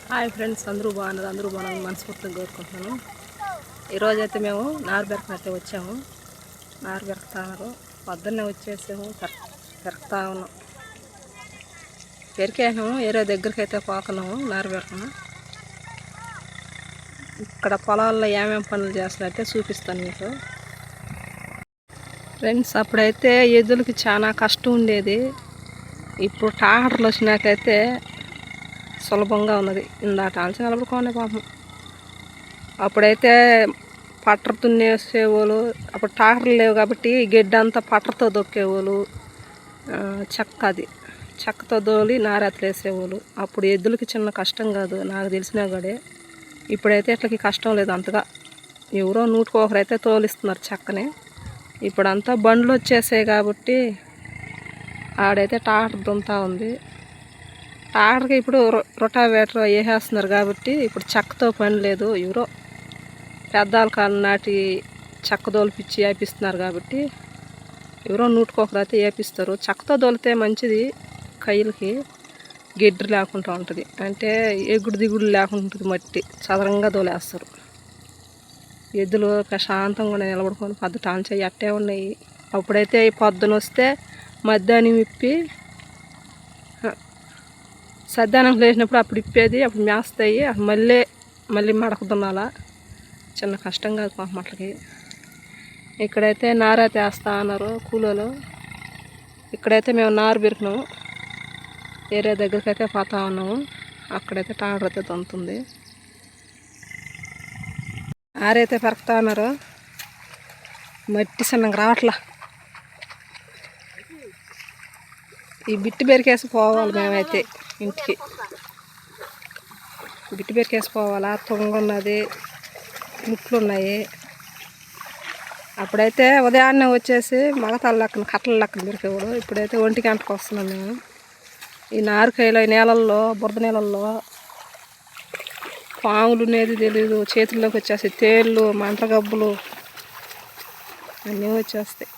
Hi friends, అందరూ బాగున్నారని మనస్ఫూర్తిగా కోరుకుంటున్నాను. ఈరోజైతే మేము నారుబెరకన అయితే వచ్చాము. నారుబెరకుతారు పొద్దున్నే వచ్చేసాము. పెరకుతా ఉన్నాం. పెరికేసాము. ఏరే దగ్గరికి అయితే పోతున్నాము. నారుబెరకన ఇక్కడ పొలాల్లో ఏమేమి పనులు చేస్తారంటే చూపిస్తాను మీకు ఫ్రెండ్స్. అప్పుడైతే ఎద్దులకి చాలా కష్టం ఉండేది. ఇప్పుడు ట్రాక్టర్లు వచ్చినాకైతే సులభంగా ఉన్నది. ఇందాక ఆల్చి నిలబడుకోండి పాపం. అప్పుడైతే పట్ర తున్నేసేవాళ్ళు. అప్పుడు ట్రాక్టర్లు లేవు కాబట్టి గడ్డి అంతా పట్రతో దొక్కేవాళ్ళు. చెక్కతో దోలి నారెత్తలు వేసేవాళ్ళు. అప్పుడు ఎద్దులకి చిన్న కష్టం కాదు, నాకు తెలిసినా కూడా. ఇప్పుడైతే ఇట్లకి కష్టం లేదు అంతగా. ఎవరో నూటికొకరైతే తోలిస్తున్నారు చెక్కని. ఇప్పుడంతా బండ్లు వచ్చేసాయి కాబట్టి ఆడైతే ట్రాక్టర్ దుంతా ఉంది. ట్రాక్టర్కి ఇప్పుడు రొటావేటర్ వేసేస్తున్నారు కాబట్టి ఇప్పుడు చెక్కతో పని లేదు. ఎవరో పెద్దాల కాలం నాటి చెక్క దోలిపిచ్చి వేపిస్తున్నారు కాబట్టి ఎవరో నూటికొకరైతే వేపిస్తారు. చెక్కతో దోలితే మంచిది, కయ్యలకి గిడ్డు లేకుండా ఉంటుంది. అంటే ఎగుడు దిగుడు లేకుండా ఉంటుంది. మట్టి చదరంగా దోలేస్తారు. ఎద్దులు ప్రశాంతంగా నిలబడుకొని పద్ధతి అట్టే ఉన్నాయి. అప్పుడైతే పొద్దున వస్తే మధ్యాహ్నం ఇప్పి సద్దానం లేచినప్పుడు అప్పుడు ఇప్పేది, అప్పుడు మేస్తాయి. మళ్ళీ మడక దున్నాలా. చిన్న కష్టం కాదు పాపం అట్లకి. ఇక్కడైతే నారైతే వేస్తా అన్నారు కూలోలు. ఇక్కడైతే మేము నారు పెరికినాము. ఏరియా దగ్గరికి అయితే పోతా ఉన్నాము. అక్కడైతే ట్రాక్టర్ అయితే దున్నుతుంది. ఆరైతే పెరకుతా ఉన్నారు. మట్టి చిన్నగా రావట్లా. ఈ బిట్టు బెరికేసి పోవాలి. మేమైతే ఇంటికి బిట్టు బెరికేసి పోవాలా. ఉన్నది, ముట్లు ఉన్నాయి. అప్పుడైతే ఉదయాన్నే వచ్చేసి మగతాళ్ళ లెక్కన కట్టల లెక్కన బెరికేవాడు. ఇప్పుడైతే 1 గంటకు వస్తున్నాం మేము. ఈ నారుకాయలు నీళ్ళల్లో, బురద నీళ్ళల్లో పాములు ఉండేది తెలీదు. చేతుల్లోకి వచ్చేస్తాయి. తేళ్ళు, మంటగబ్బులు అన్నీ వచ్చేస్తాయి.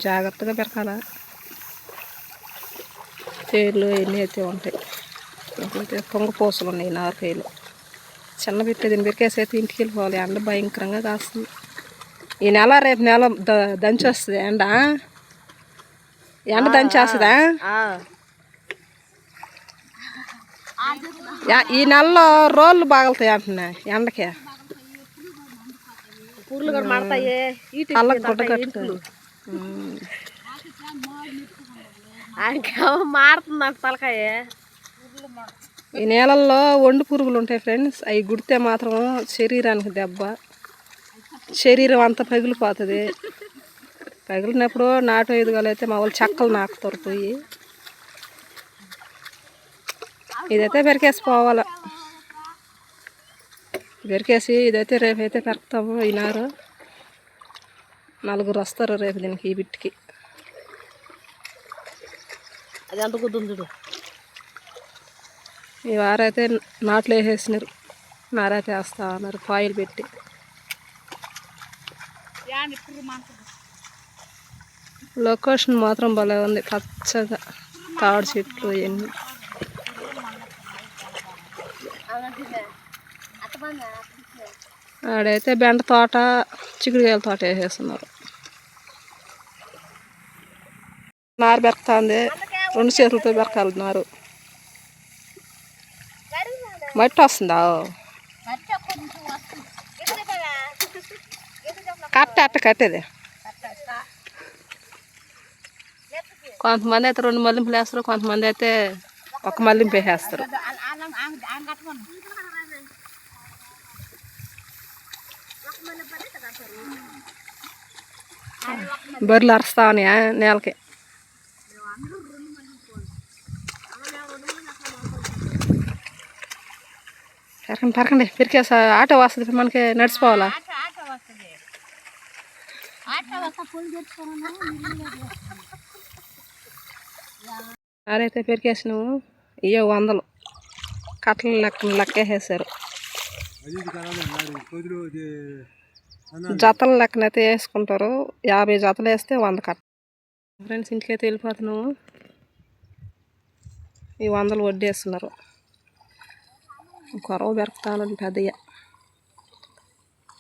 జాగ్రత్తగా పెరకాల. తేళ్ళు ఎన్ని అయితే ఉంటాయి. ఇంకైతే పొంగపోసలు ఉన్నాయి. నారుకాయలు చిన్న పెట్టేది బెరికేసి అయితే ఇంటికి వెళ్ళిపోవాలి. ఎండ భయంకరంగా కాస్తుంది. ఈ నెల రేపు నెల దంచి వస్తుంది. ఎండ దంచేస్తుందా? ఈ నెలలో రోళ్ళు బాగుతాయి అంటున్నా. ఎండకి పూర్లు కూడా మడతాయి. కళ్ళకు గుడ్డ కట్టుకుని మారుతుంది నాకు తలకాయ. ఈ నేలల్లో ఒండు పురుగులు ఉంటాయి ఫ్రెండ్స్. అవి గుడితే మాత్రం శరీరానికి దెబ్బ. శరీరం అంతా పగిలిపోతుంది. పగిలినప్పుడు నాటు ఎదుగాలైతే మా వాళ్ళు చెక్కలు నాకుతారు పోయి. ఇదైతే బెరికేసి పోవాలి. బెరికేసి ఇదైతే రేపైతే పెరకుతాము. ఈ నారు 4 వస్తారు రేపు దీనికి, ఈ బిట్టుకి. అది ఎంత కుదుందుడు. ఈ వారైతే నాట్లు వేసేసినారు. నారైతే వేస్తా ఉన్నారు కాయలు పెట్టి. లొకేషన్ మాత్రం భలే ఉంది. పచ్చగా తాడు చెట్లు ఇవన్నీ. ఆడైతే బెండ తోట, చిక్కుడుకాయల తోట వేసేస్తున్నారు. నారు బెరకుతుంది. 2 చేతులతో బెరకాలి నారు. మట్టి వస్తుందా? కట్టేది. కొంతమంది అయితే 2 మల్లింపులు వేస్తారు. కొంతమంది అయితే 1 మల్లింపు వేసేస్తారు. బర్రెలు అరుస్తా ఉన్నాయా నేలకి. పెరకండి పెరికేసా. ఆటో వస్తుంది మనకి, నడిచిపోవాలా. ఆరైతే పెరికేసినాము. ఇవో 100 కట్టల లెక్కేసేసారు. జతల లెక్కనైతే వేసుకుంటారు. 50 జతలు వేస్తే 100 కట్ట. ఫ్రెండ్స్ ఇంటికైతే వెళ్ళిపోతున్నాము. ఈ 100 వడ్డేస్తున్నారు. కొరవ పెరగతాను పెద్దయ్య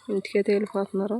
ఇంటికే తేలిపోతున్నారు.